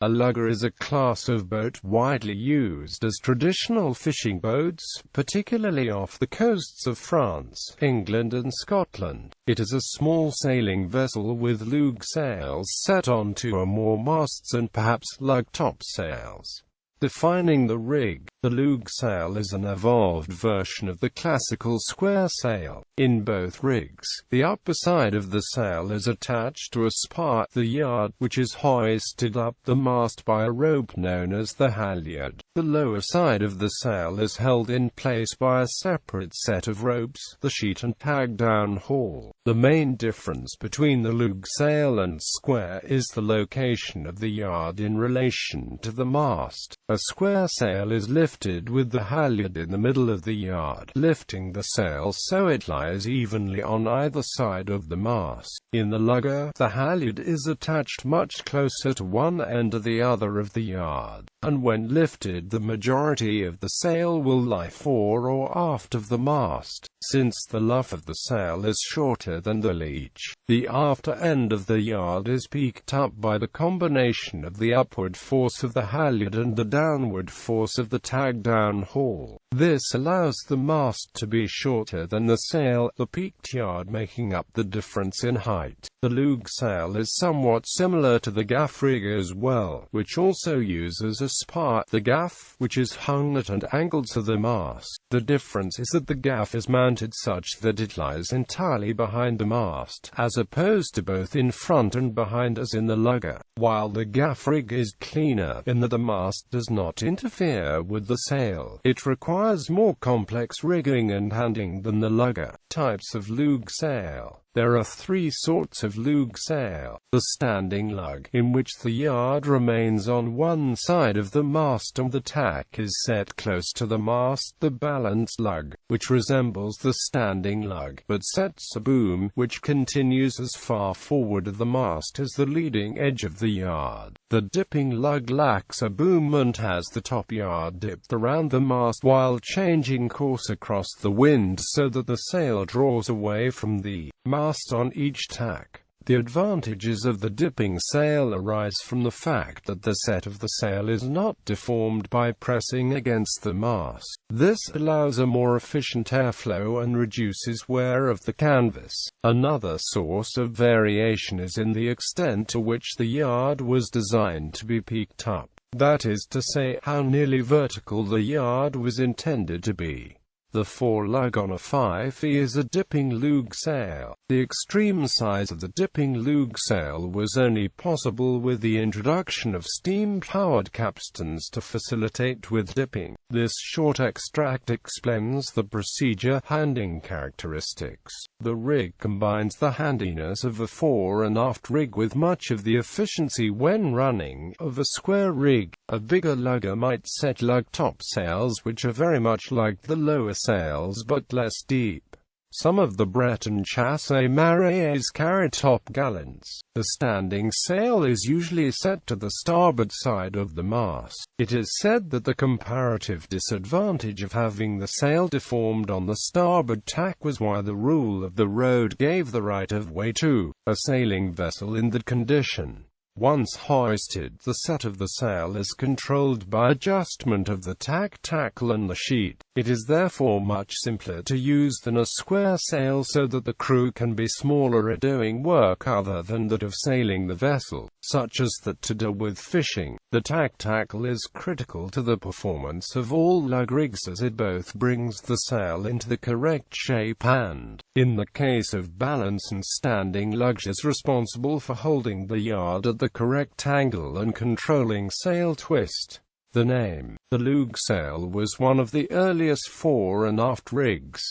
A lugger is a class of boat widely used as traditional fishing boats, particularly off the coasts of France, England and Scotland. It is a small sailing vessel with lug sails set onto or more masts and perhaps lug topsails. Defining the rig, the lug sail is an evolved version of the classical square sail. In both rigs, the upper side of the sail is attached to a spar at the yard, which is hoisted up the mast by a rope known as the halyard. The lower side of the sail is held in place by a separate set of ropes, the sheet and tag-down haul. The main difference between the lug sail and square is the location of the yard in relation to the mast. A square sail is lifted with the halyard in the middle of the yard, lifting the sail so it lies evenly on either side of the mast. In the lugger, the halyard is attached much closer to one end or the other of the yard, and when lifted the majority of the sail will lie fore or aft of the mast. Since the luff of the sail is shorter than the leach, the after end of the yard is peaked up by the combination of the upward force of the halyard and the downward force of the tag-down haul. This allows the mast to be shorter than the sail, the peaked yard making up the difference in height. The lug sail is somewhat similar to the gaff rig as well, which also uses a spar, the gaff, which is hung at an angle to the mast. The difference is that the gaff is mounted such that it lies entirely behind the mast, as opposed to both in front and behind as in the lugger, while the gaff rig is cleaner, in that the mast does not interfere with the sail. It requires more complex rigging and handling than the lugger. Types of lug sail. There are three sorts of lug sail. The standing lug, in which the yard remains on one side of the mast and the tack is set close to the mast. The balanced lug, which resembles the standing lug, but sets a boom, which continues as far forward of the mast as the leading edge of the yard. The dipping lug lacks a boom and has the top yard dipped around the mast while changing course across the wind so that the sail draws away from the mast on each tack. The advantages of the dipping sail arise from the fact that the set of the sail is not deformed by pressing against the mast. This allows a more efficient airflow and reduces wear of the canvas. Another source of variation is in the extent to which the yard was designed to be peaked up. That is to say, how nearly vertical the yard was intended to be. The fore-lug on a 5E is a dipping lug sail. The extreme size of the dipping lug sail was only possible with the introduction of steam-powered capstans to facilitate with dipping. This short extract explains the procedure. Handling characteristics. The rig combines the handiness of a fore and aft rig with much of the efficiency when running of a square rig. A bigger lugger might set lug topsails which are very much like the lower sails but less deep. Some of the Breton chasse marées carry topgallants. The standing sail is usually set to the starboard side of the mast. It is said that the comparative disadvantage of having the sail deformed on the starboard tack was why the rule of the road gave the right of way to a sailing vessel in that condition. Once hoisted, the set of the sail is controlled by adjustment of the tack, tackle and the sheet. It is therefore much simpler to use than a square sail so that the crew can be smaller at doing work other than that of sailing the vessel, such as that to do with fishing. The tack-tackle is critical to the performance of all lug rigs as it both brings the sail into the correct shape and, in the case of balance and standing lugs, is responsible for holding the yard at the correct angle and controlling sail twist. The name, the lug sail, was one of the earliest fore and aft rigs.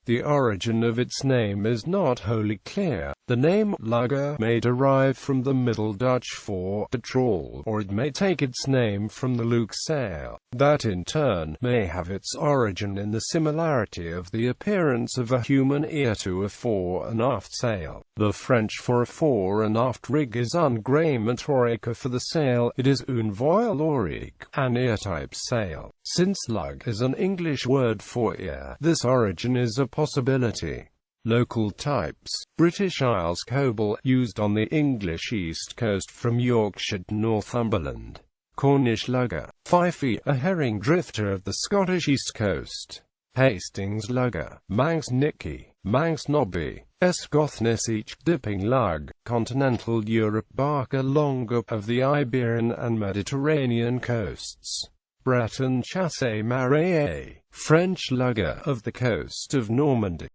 The origin of its name is not wholly clear. The name lugger may derive from the Middle Dutch for to trawl, or it may take its name from the lug sail. That in turn may have its origin in the similarity of the appearance of a human ear to a fore and aft sail. The French for a fore and aft rig is un grammatorique for the sail. It is un voile aurique, an ear-type sail. Since lug is an English word for ear, this origin is a possibility. Local types: British Isles Coble, used on the English east coast from Yorkshire to Northumberland. Cornish Lugger, Fife, a herring drifter of the Scottish east coast. Hastings Lugger, Manx Nicky, Manx Nobby, Esgothnes each dipping lug. Continental Europe Barca longa, of the Iberian and Mediterranean coasts. Breton Chasse Marée, French Lugger, of the coast of Normandy.